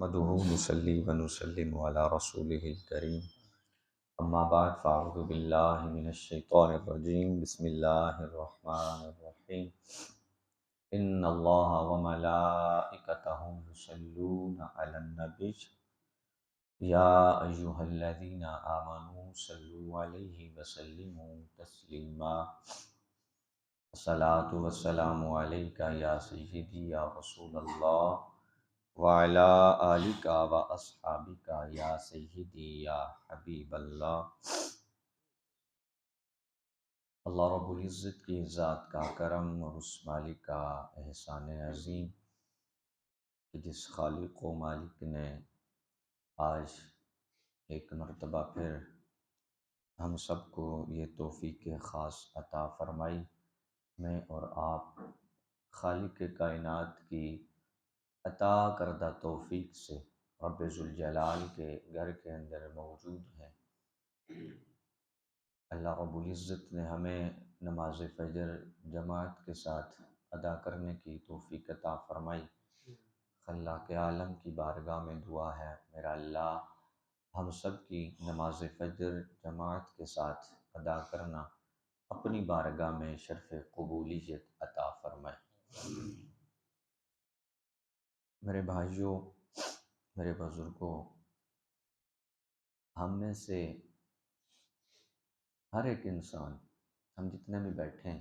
نحمده نصلي ونسلم على رسوله الكريم اما بعد فاعوذ بالله من الشیطان الرجیم بسم اللہ الرحمن الرحیم ان اللہ وملائکتہ یصلون علی النبی یا ایھا الذین آمنوا صلوا علیہ وسلموا تسلیما الصلاۃ والسلام علیک یا سیدی یا رسول اللہ وعلی آلک و اصحابک یا سیدی یا حبیب اللہ۔ اللہ رب العزت کی ذات کا کرم اور اس مالک کا احسان عظیم کہ جس خالق و مالک نے آج ایک مرتبہ پھر ہم سب کو یہ توفیق خاص عطا فرمائی، میں اور آپ خالق کائنات کی عطا کردہ توفیق سے رب ذوالجلال کے گھر کے اندر موجود ہیں۔ اللہ رب العزت نے ہمیں نماز فجر جماعت کے ساتھ ادا کرنے کی توفیق عطا فرمائی۔ خلاق عالم کی بارگاہ میں دعا ہے، میرا اللہ ہم سب کی نماز فجر جماعت کے ساتھ ادا کرنا اپنی بارگاہ میں شرف قبولیت عطا فرمائے۔ میرے بھائیوں، میرے بزرگوں، ہم میں سے ہر ایک انسان، ہم جتنے بھی بیٹھے ہیں،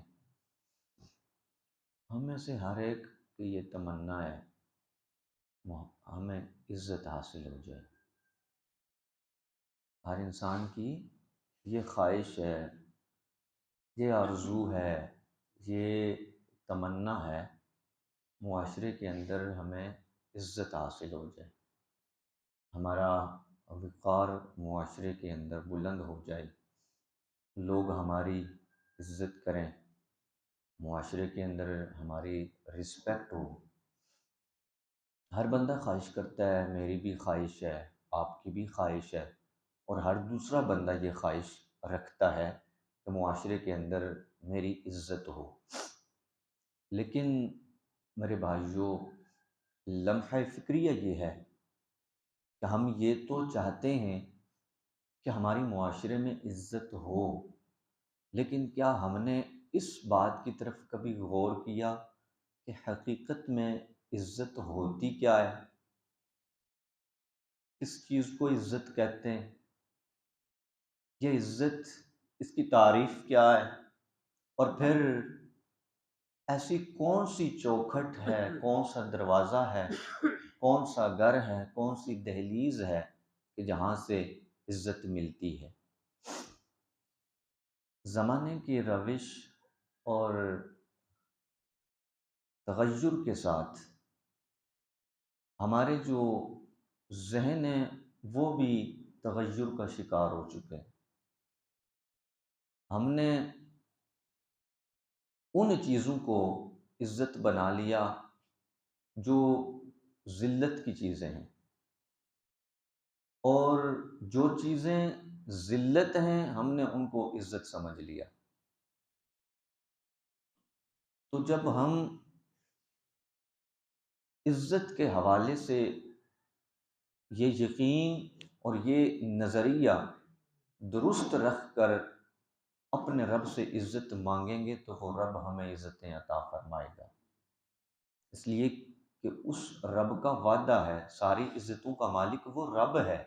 ہم میں سے ہر ایک کی یہ تمنا ہے ہمیں عزت حاصل ہو جائے۔ ہر انسان کی یہ خواہش ہے، یہ آرزو ہے، یہ تمنا ہے معاشرے کے اندر ہمیں عزت حاصل ہو جائے، ہمارا وقار معاشرے کے اندر بلند ہو جائے، لوگ ہماری عزت کریں، معاشرے کے اندر ہماری رسپیکٹ ہو۔ ہر بندہ خواہش کرتا ہے، میری بھی خواہش ہے، آپ کی بھی خواہش ہے، اور ہر دوسرا بندہ یہ خواہش رکھتا ہے کہ معاشرے کے اندر میری عزت ہو۔ لیکن میرے بھائیوں، لمحہ فکریہ یہ ہے کہ ہم یہ تو چاہتے ہیں کہ ہماری معاشرے میں عزت ہو، لیکن کیا ہم نے اس بات کی طرف کبھی غور کیا کہ حقیقت میں عزت ہوتی کیا ہے؟ کس چیز کو عزت کہتے ہیں؟ یہ عزت، اس کی تعریف کیا ہے؟ اور پھر ایسی کون سی چوکھٹ ہے، کون سا دروازہ ہے، کون سا گھر ہے، کون سی دہلیز ہے کہ جہاں سے عزت ملتی ہے؟ زمانے کی روش اور تغیر کے ساتھ ہمارے جو ذہن ہیں وہ بھی تغیر کا شکار ہو چکے ہیں۔ ہم نے ان چیزوں کو عزت بنا لیا جو ذلت کی چیزیں ہیں، اور جو چیزیں ذلت ہیں ہم نے ان کو عزت سمجھ لیا۔ تو جب ہم عزت کے حوالے سے یہ یقین اور یہ نظریہ درست رکھ کر اپنے رب سے عزت مانگیں گے تو وہ رب ہمیں عزتیں عطا فرمائے گا، اس لیے کہ اس رب کا وعدہ ہے، ساری عزتوں کا مالک وہ رب ہے،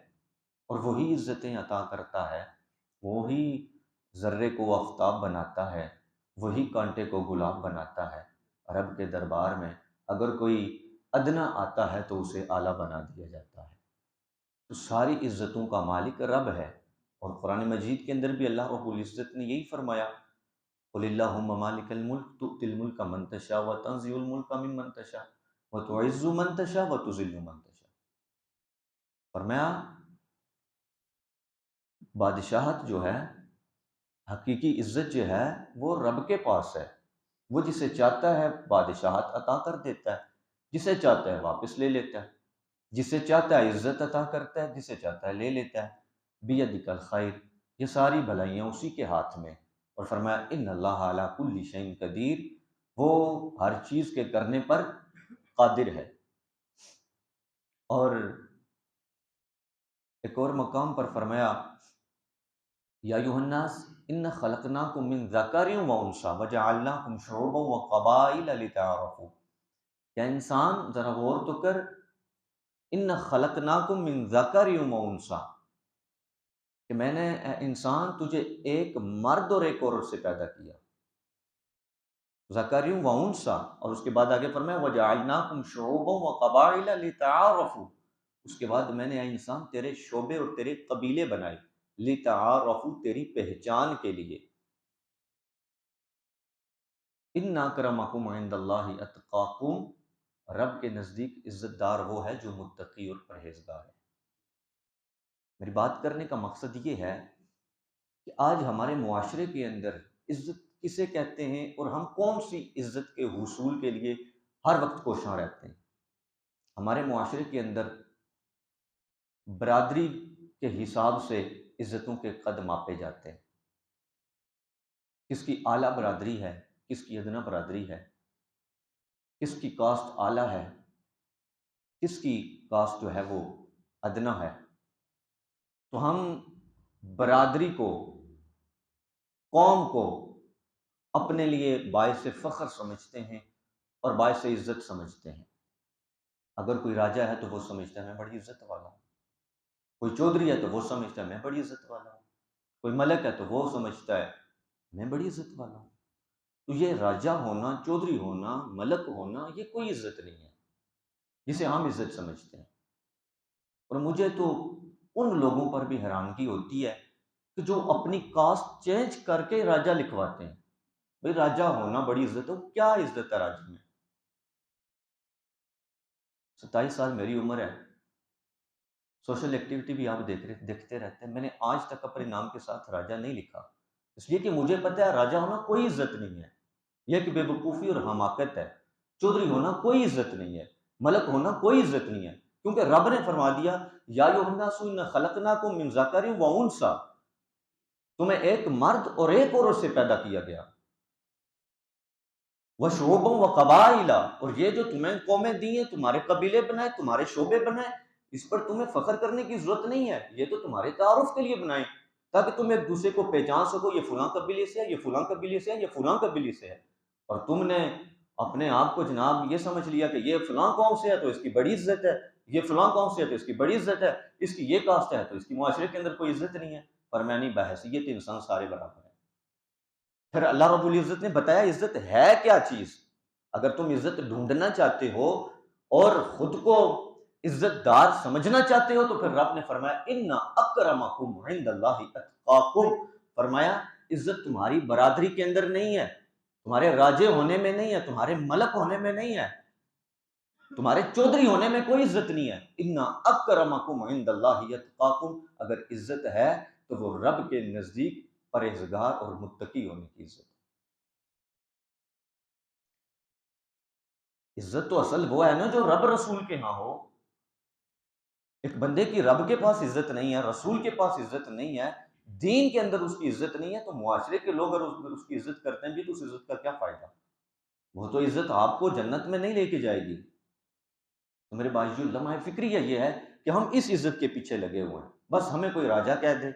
اور وہی عزتیں عطا کرتا ہے، وہی ذرے کو آفتاب بناتا ہے، وہی کانٹے کو گلاب بناتا ہے۔ رب کے دربار میں اگر کوئی ادنا آتا ہے تو اسے اعلیٰ بنا دیا جاتا ہے۔ تو ساری عزتوں کا مالک رب ہے، اور قرآن مجید کے اندر بھی اللہ رب العزت نے یہی فرمایا، قل اللہم مالک الملک تؤتی الملک من تشاء وتنزع الملک ممن تشاء وتعز من تشاء وتذل من تشاء۔ فرمایا بادشاہت جو ہے، حقیقی عزت جو ہے وہ رب کے پاس ہے، وہ جسے چاہتا ہے بادشاہت عطا کر دیتا ہے، جسے چاہتا ہے واپس لے لیتا ہے، جسے چاہتا ہے عزت عطا کرتا ہے، جسے چاہتا ہے لے لیتا ہے۔ بیدک الخیر، یہ ساری بھلائیاں اسی کے ہاتھ میں۔ اور فرمایا ان اللہ علی کل شیء قدیر، وہ ہر چیز کے کرنے پر قادر ہے۔ اور ایک اور مقام پر فرمایا یا ایھا الناس ان خلقناکم من ذکر و انثی وجعلناکم شعوبا وقبائل لتعارفوا، کیا انسان ذرا غور تو کر، ان خلقناکم من ذکر و انثی، کہ میں نے اے انسان تجھے ایک مرد اور ایک عورت سے پیدا کیا، ذکر و انثی، اور اس کے بعد آگے فرمایا وجعلناکم شعوبا وقبائل لتعارفوا، اس کے بعد میں نے اے انسان تیرے شعبے اور تیرے قبیلے بنائے، لتعارفوا، تیری پہچان کے لیے، ان اکرمکم عند اللہ اتقاکم، رب کے نزدیک عزت دار وہ ہے جو متقی اور پرہیزگار ہے۔ میری بات کرنے کا مقصد یہ ہے کہ آج ہمارے معاشرے کے اندر عزت کسے کہتے ہیں اور ہم کون سی عزت کے حصول کے لیے ہر وقت کوشاں رہتے ہیں۔ ہمارے معاشرے کے اندر برادری کے حساب سے عزتوں کے قد ماپے جاتے ہیں، کس کی اعلیٰ برادری ہے، کس کی ادنا برادری ہے، کس کی کاسٹ اعلیٰ ہے، کس کی کاسٹ جو ہے وہ ادنا ہے، تو ہم برادری کو، قوم کو اپنے لیے باعث فخر سمجھتے ہیں اور باعث عزت سمجھتے ہیں۔ اگر کوئی راجہ ہے تو وہ سمجھتا ہے میں بڑی عزت والا ہوں، کوئی چودھری ہے تو وہ سمجھتا ہے میں بڑی عزت والا ہوں، کوئی ملک ہے تو وہ سمجھتا ہے میں بڑی عزت والا ہوں۔ تو یہ راجہ ہونا، چودھری ہونا، ملک ہونا، یہ کوئی عزت نہیں ہے جسے ہم عزت سمجھتے ہیں۔ اور مجھے تو ان لوگوں پر بھی حیرانگی ہوتی ہے کہ جو اپنی کاسٹ چینج کر کے راجہ لکھواتے ہیں۔ بھئی راجہ ہونا بڑی عزت ہو، کیا عزت ہے راجہ میں؟ 27 سال میری عمر ہے، سوشل ایکٹیویٹی بھی آپ دیکھتے رہتے ہیں، میں نے آج تک اپنے نام کے ساتھ راجہ نہیں لکھا، اس لیے کہ مجھے پتہ ہے راجہ ہونا کوئی عزت نہیں ہے، یہ کہ بے وقوفی اور حماقت ہے۔ چودھری ہونا کوئی عزت نہیں ہے، ملک ہونا کوئی عزت نہیں ہے، کیونکہ رب نے فرما دیا یا ایھا الناس انا خلقناکم من ذکر و انثی، تمہیں ایک مرد اور ایک عورت سے پیدا کیا گیا، وشعوبا وقبائل، اور یہ جو تمہیں قومیں دی ہیں، تمہارے قبیلے بنائے، تمہارے شعبے بنائے، اس پر تمہیں فخر کرنے کی ضرورت نہیں ہے، یہ تو تمہارے تعارف کے لیے بنائے تاکہ تم ایک دوسرے کو پہچان سکو، یہ فلاں قبیلے سے ہے، یہ فلاں قبیلے سے ہے، یہ فلاں قبیلے سے ہے۔ اور تم نے اپنے آپ کو جناب یہ سمجھ لیا کہ یہ فلاں قوم سے ہے تو اس کی بڑی عزت ہے، یہ فلاں قوم سے ہے تو اس کی بڑی عزت ہے، اس کی یہ کاسٹ ہے تو اس کی معاشرے کے اندر کوئی عزت نہیں ہے۔ فرمایا نہیں، بحیثیت انسان سارے برابر ہیں۔ پھر اللہ رب العزت نے بتایا عزت ہے کیا چیز۔ اگر تم عزت ڈھونڈنا چاہتے ہو اور خود کو عزت دار سمجھنا چاہتے ہو تو پھر رب نے فرمایا ان اکرمکم عند اللہ اتقاکم، فرمایا عزت تمہاری برادری کے اندر نہیں ہے، تمہارے راجے ہونے میں نہیں ہے، تمہارے ملک ہونے میں نہیں ہے، تمہارے چودھری ہونے میں کوئی عزت نہیں ہے۔ ان اکرمکم عند اللہ اتقاکم، اگر عزت ہے تو وہ رب کے نزدیک پرہیزگار اور متقی ہونے کی عزت۔ عزت تو اصل وہ ہے نا جو رب رسول کے ہاں ہو۔ ایک بندے کی رب کے پاس عزت نہیں ہے، رسول کے پاس عزت نہیں ہے، دین کے اندر اس کی عزت نہیں ہے، تو معاشرے کے لوگ اگر اس کی عزت کرتے ہیں بھی تو اس عزت کا کیا فائدہ؟ وہ تو عزت آپ کو جنت میں نہیں لے کے جائے گی۔ تو میرے بھائیو، لمحہ فکریہ یہ ہے کہ ہم اس عزت کے پیچھے لگے ہوئے ہیں، بس ہمیں کوئی راجہ کہہ دے،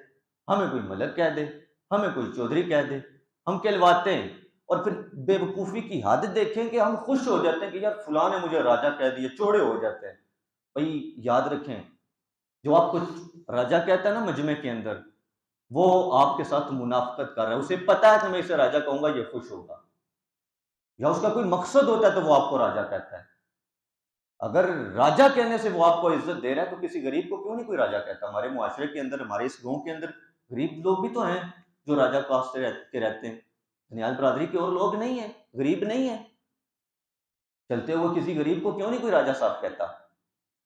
ہمیں کوئی ملک کہہ دے، ہمیں کوئی چودھری کہہ دے، ہم کہلواتے ہیں، اور پھر بے وقوفی کی حد دیکھیں کہ ہم خوش ہو جاتے ہیں کہ یار فلاں نے مجھے راجہ کہہ دیا، چوڑے ہو جاتے ہیں۔ بھائی یاد رکھیں، جو آپ کو راجہ کہتا ہے نا مجمع کے اندر، وہ آپ کے ساتھ منافقت کر رہا ہے، اسے پتا ہے کہ میں اسے راجہ کہوں گا یہ خوش ہوگا، یا اس کا کوئی مقصد ہوتا ہے تو وہ آپ کو راجہ کہتا ہے۔ اگر راجہ کہنے سے وہ آپ کو عزت دے رہا ہے تو کسی غریب کو کیوں نہیں کوئی راجہ کہتا؟ ہمارے معاشرے کے اندر، ہمارے اس گاؤں کے اندر غریب لوگ بھی تو ہیں جو راجہ کاسٹ کے رہتے ہیں، دنیال برادری کے اور لوگ نہیں ہیں، غریب نہیں ہیں، چلتے ہوئے کسی غریب کو کیوں نہیں کوئی راجہ صاحب کہتا؟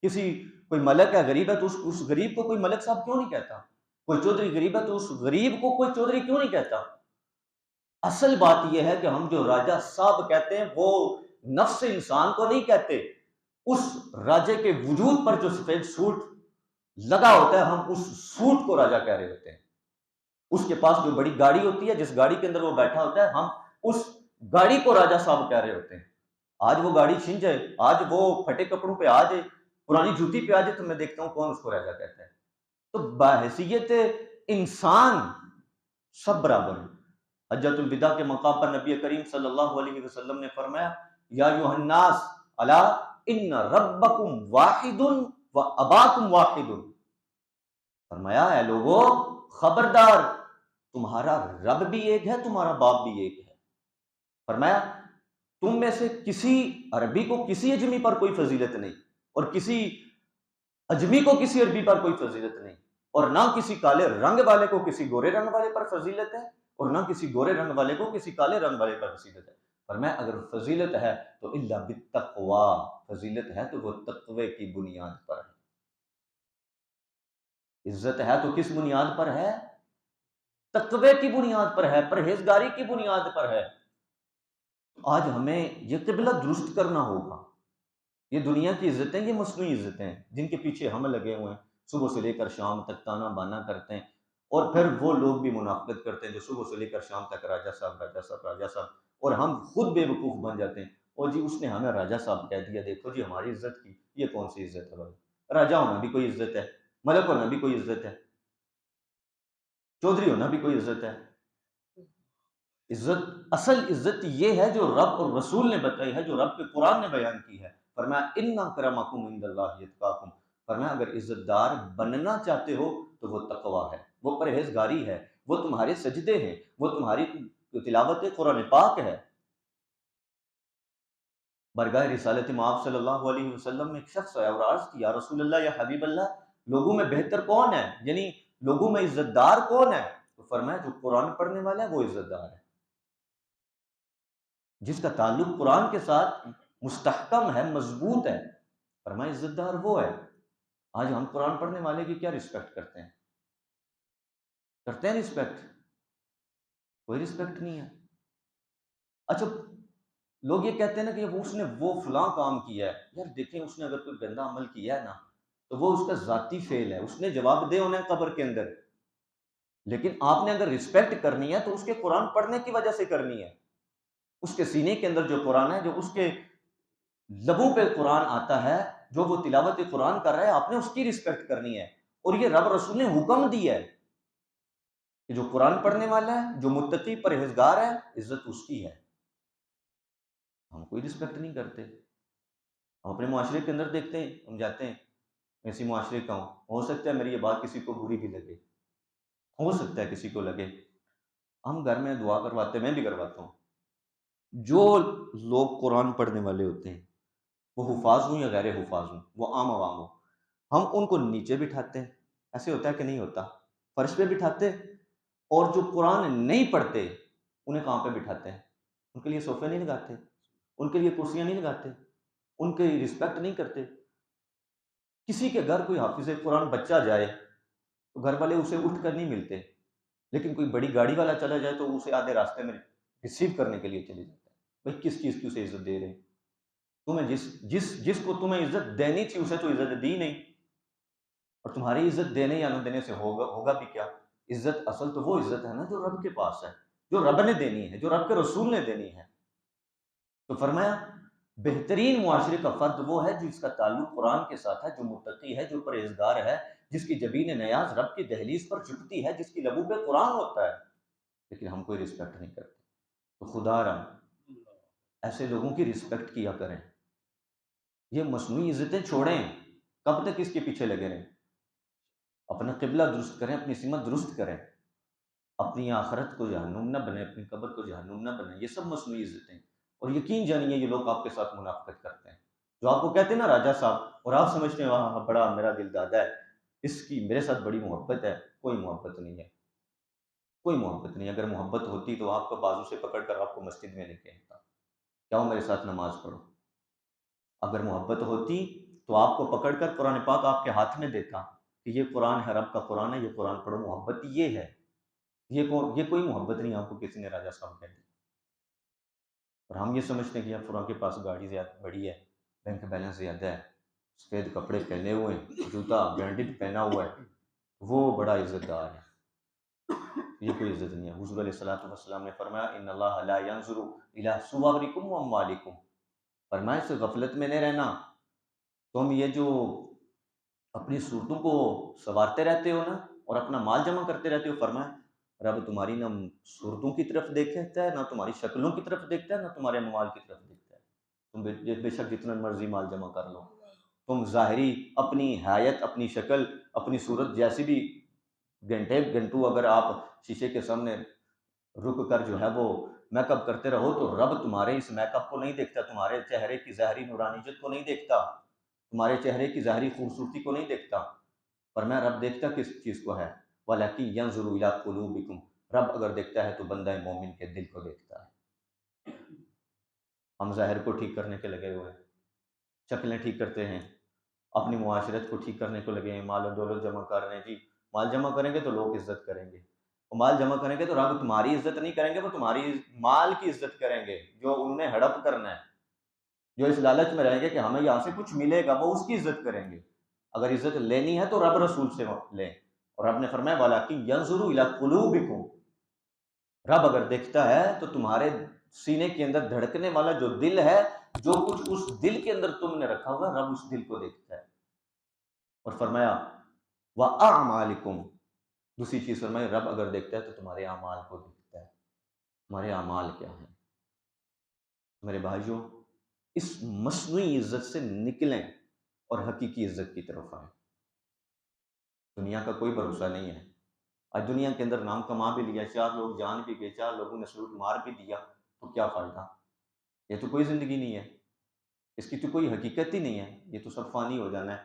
کسی کوئی ملک ہے غریب ہے تو اس غریب کو کوئی ملک صاحب کیوں نہیں کہتا؟ کوئی چودھری غریب ہے تو اس غریب کو کوئی چودھری کیوں نہیں کہتا؟ اصل بات یہ ہے کہ ہم جو راجہ صاحب کہتے ہیں وہ نفس انسان کو نہیں کہتے، اس راجے کے وجود پر جو سفید سوٹ لگا ہوتا ہے ہم اس سوٹ کو راجہ کہہ رہے ہوتے ہیں۔ اس کے پاس جو بڑی گاڑی ہوتی ہے، جس گاڑی کے اندر وہ بیٹھا ہوتا ہے، ہم اس گاڑی کو راجہ صاحب کہہ رہے ہوتے ہیں۔ آج وہ گاڑی چھن جائے، آج وہ پھٹے کپڑوں پہ آ جائے، پرانی جوتی پہ آ جائے تو میں دیکھتا ہوں کون اس کو راجا کہتا ہے. تو بحیثیت انسان سب برابر ہیں. حجۃ الوداع کے مقام پر نبی کریم صلی اللہ علیہ وسلم نے فرمایا یا ایھا الناس الا ان ربکم واحد و اباکم واحد. فرمایا اے لوگو خبردار، تمہارا رب بھی ایک ہے، تمہارا باپ بھی ایک ہے. فرمایا تم میں سے کسی عربی کو کسی اجمی پر کوئی فضیلت نہیں، اور کسی اجمی کو کسی عربی پر کوئی فضیلت نہیں، اور نہ کسی کالے رنگ والے کو کسی گورے رنگ والے پر فضیلت ہے، اور نہ کسی گورے رنگ والے کو کسی کالے رنگ والے پر فضیلت ہے. فرمایا اگر فضیلت ہے تو الا بالتقوی، فضیلت ہے تو وہ تقوی کی بنیاد پر ہے. عزت ہے تو کس بنیاد پر ہے؟ تقوی کی بنیاد پر ہے، پرہیزگاری کی بنیاد پر ہے. آج ہمیں یہ قبلہ درست کرنا ہوگا. یہ دنیا کی عزتیں یہ مصنوعی عزتیں ہیں جن کے پیچھے ہم لگے ہوئے ہیں، صبح سے لے کر شام تک تانا بانا کرتے ہیں. اور پھر وہ لوگ بھی منافقت کرتے ہیں جو صبح سے لے کر شام تک راجا صاحب راجا صاحب راجا صاحب، اور ہم خود بے وقوف بن جاتے ہیں. اور جی اس نے ہمیں راجا صاحب کہہ دیا، دیکھو جی ہماری عزت کی. یہ کون سی عزت ہے بھائی؟ راجا ہونا بھی کوئی عزت ہے، ملک ہونا بھی کوئی عزت ہے، چودھری ہونا بھی کوئی عزت ہے. عزت، اصل عزت یہ ہے جو رب اور رسول نے بتائی ہے، جو رب کے قرآن نے بیان کی ہے. فرمایا ان اکرمکم عند اللہ اتقاکم. فرمایا اگر عزت دار بننا چاہتے ہو تو وہ تقوی ہے، وہ پرہیزگاری ہے، وہ تمہارے سجدے ہیں، وہ تمہاری تلاوت قرآن پاک ہے. برگاہ رسالت مآب صلی اللہ علیہ وسلم میں ایک شخص آیا اور عرض کیا رسول اللہ یا حبیب اللہ، لوگوں میں بہتر کون ہے، یعنی لوگوں میں عزت دار کون ہے؟ تو فرمایا جو قرآن پڑھنے والا ہے وہ عزت دار ہے، جس کا تعلق قرآن کے ساتھ مستحکم ہے، مضبوط ہے. فرمایا عزت دار وہ ہے. آج ہم قرآن پڑھنے والے کی کیا رسپیکٹ کرتے ہیں؟ کرتے ہیں رسپیکٹ؟ کوئی رسپیکٹ نہیں ہے. اچھا لوگ یہ کہتے ہیں نا کہ اس نے وہ فلاں کام کیا ہے. یار دیکھیں اس نے اگر کوئی گندا عمل کیا ہے نا تو وہ اس کا ذاتی فعل ہے، اس نے جواب دے ہونا ہے قبر کے اندر. لیکن آپ نے اگر رسپیکٹ کرنی ہے تو اس کے قرآن پڑھنے کی وجہ سے کرنی ہے. اس کے سینے کے اندر جو قرآن ہے، جو اس کے لبوں پہ قرآن آتا ہے، جو وہ تلاوت قرآن کر رہا ہے، آپ نے اس کی رسپیکٹ کرنی ہے. اور یہ رب رسول نے حکم دیا ہے کہ جو قرآن پڑھنے والا ہے، جو متقی پرہیزگار ہے، عزت اس کی ہے. ہم کوئی رسپیکٹ نہیں کرتے. ہم اپنے معاشرے کے اندر دیکھتے ہیں، ہم جاتے ہیں میں اسی معاشرے کا ہوں، ہو سکتا ہے میری یہ بات کسی کو بری بھی لگے، ہو سکتا ہے کسی کو لگے. ہم گھر میں دعا کرواتے ہیں، میں بھی کرواتا ہوں. جو لوگ قرآن پڑھنے والے ہوتے ہیں، وہ حفاظ ہوں یا غیر حفاظ ہوں، وہ عام عوام ہوں، ہم ان کو نیچے بٹھاتے ہیں. ایسے ہوتا ہے کہ نہیں ہوتا؟ فرش پہ بٹھاتے. اور جو قرآن نہیں پڑھتے انہیں کہاں پہ بٹھاتے ہیں؟ ان کے لیے صوفے نہیں لگاتے، ان کے لیے کرسیاں نہیں لگاتے، ان کی رسپیکٹ نہیں کرتے. کسی کے گھر کوئی حافظ قرآن بچہ جائے تو گھر والے اسے اٹھ کر نہیں ملتے، لیکن کوئی بڑی گاڑی والا چلا جائے تو اسے آدھے راستے میں ریسیو کرنے کے لیے چلے جاتا ہے. بھائی کس چیز کی اسے عزت دے رہے ہیں؟ تمہیں جس کو تمہیں عزت دینی تھی اسے تو عزت دی نہیں، اور تمہاری عزت دینے یا نہ دینے سے ہوگا بھی کیا؟ عزت اصل تو وہ عزت ہے نا جو رب کے پاس ہے، جو رب نے دینی ہے، جو رب کے رسول نے دینی ہے. تو فرمایا بہترین معاشرے کا فرد وہ ہے جس کا تعلق قرآن کے ساتھ ہے، جو متقی ہے، جو پرہیزگار ہے، جس کی جبین نیاز رب کی دہلیز پر جھکتی ہے، جس کی لبوں پہ قرآن ہوتا ہے. لیکن ہم کوئی رسپیکٹ نہیں کرتے. تو خدا را ایسے لوگوں کی رسپیکٹ کیا کریں. یہ مصنوعی عزتیں چھوڑیں. کب تک اس کے پیچھے لگے رہیں؟ اپنا قبلہ درست کریں، اپنی سمت درست کریں، اپنی آخرت کو جہنم نہ بنیں، اپنی قبر کو جہنم نہ بنیں. یہ سب مصنوعی عزتیں. اور یقین جانیے یہ لوگ آپ کے ساتھ منافقت کرتے ہیں. جو آپ کو کہتے ہیں نا راجا صاحب، اور آپ سمجھتے ہیں وہاں بڑا میرا دل دادا ہے، اس کی میرے ساتھ بڑی محبت ہے. کوئی محبت نہیں ہے، کوئی محبت نہیں. اگر محبت ہوتی تو آپ کو بازو سے پکڑ کر آپ کو مسجد میں لے کے آتا، کیا میرے ساتھ نماز پڑھو. اگر محبت ہوتی تو آپ کو پکڑ کر قرآن پاک آپ کے ہاتھ میں دیتا کہ یہ قرآن ہے، رب کا قرآن ہے، یہ قرآن پڑھو. محبت یہ ہے. یہ کوئی محبت نہیں آپ کو کسی نے راجا صاحب کہہ دی. اور ہم یہ سمجھتے ہیں کہ فلاں کے پاس گاڑی زیادہ بڑی ہے، بینک بیلنس زیادہ ہے، سفید کپڑے پہنے ہوئے ہیں، جوتا برانڈڈ پہنا ہوا ہے، وہ بڑا عزت دار ہے. یہ کوئی عزت نہیں ہے. حضور علیہ الصلوۃ والسلام نے فرمایا ان اللہ لا ينظر الى صورکم واموالکم. فرمایا اس غفلت میں نہیں رہنا. تم یہ جو اپنی صورتوں کو سنوارتے رہتے ہو نا اور اپنا مال جمع کرتے رہتے ہو، فرمایا رب تمہاری نہ صورتوں کی طرف دیکھتا ہے، نہ تمہاری شکلوں کی طرف دیکھتا ہے، نہ تمہارے مال کی طرف دیکھتا ہے۔ تم بے شک جتنا مرضی مال جمع کر لو، تم ظاہری اپنی حیت، اپنی شکل، اپنی صورت جیسی بھی گھنٹوں اگر آپ شیشے کے سامنے رک کر جو ہے وہ میک اپ کرتے رہو تو رب تمہارے اس میک اپ کو نہیں دیکھتا، تمہارے چہرے کی ظاہری نورانیت کو نہیں دیکھتا، تمہارے چہرے کی ظاہری خوبصورتی کو نہیں دیکھتا، پر میں رب دیکھتا کس چیز کو ہے؟ وَلَكِنْ يَنْظُرُ إِلَىٰ قُلُوبِكُمْ، رب اگر دیکھتا ہے تو بندہ مومن کے دل کو دیکھتا ہے۔ ہم ظاہر کو ٹھیک کرنے کے لگے ہوئے ہیں، شکلیں ٹھیک کرتے ہیں، اپنی معاشرت کو ٹھیک کرنے کو لگے ہیں، مال و دولت جمع کر رہے ہیں، جی مال جمع کریں گے تو لوگ عزت کریں گے، وہ مال جمع کریں گے تو رب تمہاری عزت نہیں کریں گے، وہ تمہاری مال کی عزت کریں گے جو انہوں نے ہڑپ کرنا ہے، جو اس لالچ میں رہیں گے کہ ہمیں یہاں سے کچھ ملے گا، وہ اس کی عزت کریں گے۔ اگر عزت لینی ہے تو رب رسول سے لیں، اور رب نے فرمایا وَلَكِنْ يَنْظُرُ إِلَىٰ قُلُوبِكُمْ، رب اگر دیکھتا ہے تو تمہارے سینے کے اندر دھڑکنے والا جو دل ہے، جو کچھ اس دل کے اندر تم نے رکھا ہوگا، رب اس دل کو دیکھتا ہے۔ اور فرمایا وَأَعْمَالِكُمْ، دوسری چیز فرمائی رب اگر دیکھتا ہے تو تمہارے اعمال کو دیکھتا ہے، تمہارے اعمال کیا ہیں۔ میرے بھائیوں، اس مصنوعی عزت سے نکلیں اور حقیقی عزت کی طرف آئیں۔ دنیا کا کوئی بھروسہ نہیں ہے، آج دنیا کے اندر نام کما بھی لیا، چار لوگ جان بھی گئے، چار لوگوں نے سلوٹ مار بھی دیا، تو کیا فائدہ؟ یہ تو کوئی زندگی نہیں ہے، اس کی تو کوئی حقیقت ہی نہیں ہے، یہ تو سب فانی ہو جانا ہے۔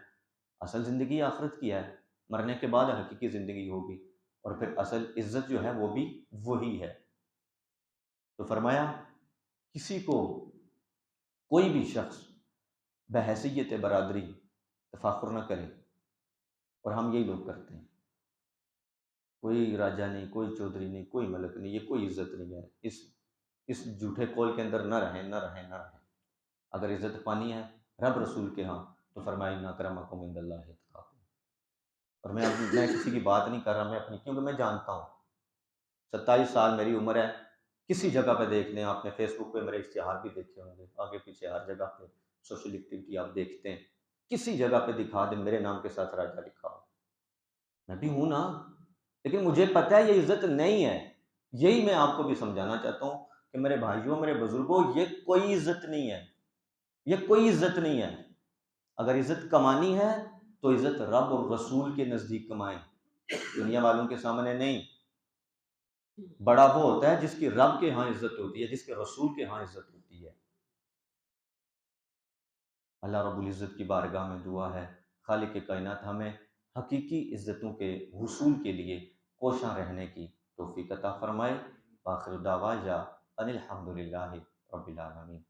اصل زندگی آخرت کی ہے، مرنے کے بعد حقیقی زندگی ہوگی، اور پھر اصل عزت جو ہے وہ بھی وہی ہے۔ تو فرمایا کسی کو، کوئی بھی شخص بحیثیت برادری تفاخر نہ کرے، اور ہم یہی لوگ کرتے ہیں، کوئی راجہ نہیں، کوئی چودھری نہیں، کوئی ملک نہیں، یہ کوئی عزت نہیں ہے، اس جھوٹے قول کے اندر نہ رہیں، نہ رہیں، نہ رہیں۔ اگر عزت پانی ہے رب رسول کے ہاں تو فرمایا ان اکرمکم عند اللہ اتقاکم۔ اور میں کسی کی بات نہیں کر رہا، میں اپنی، کیونکہ میں جانتا ہوں 27 سال میری عمر ہے، کسی جگہ پہ دیکھ لیں، آپ نے فیس بک پہ میرے اشتہار بھی دیکھے ہوں گے، آگے پیچھے ہر جگہ پہ سوشل ایکٹیویٹی آپ دیکھتے ہیں، کسی جگہ پہ دکھا دیں میرے نام کے ساتھ راجہ لکھا ہو، میں بھی ہوں نا، لیکن مجھے پتہ ہے یہ عزت نہیں ہے۔ یہی میں آپ کو بھی سمجھانا چاہتا ہوں کہ میرے بھائیوں، میرے بزرگوں، یہ کوئی عزت نہیں ہے، یہ کوئی عزت نہیں ہے۔ اگر عزت کمانی ہے تو عزت رب اور رسول کے نزدیک کمائیں، دنیا والوں کے سامنے نہیں۔ بڑا وہ ہوتا ہے جس کی رب کے ہاں عزت ہوتی ہے، جس کے رسول کے ہاں عزت ہوتی ہے۔ اللہ رب العزت کی بارگاہ میں دعا ہے خالق کائنات ہمیں حقیقی عزتوں کے حصول کے لیے کوشاں رہنے کی توفیق عطا فرمائے۔ آخر دعوانا ان الحمد للہ رب العالمین۔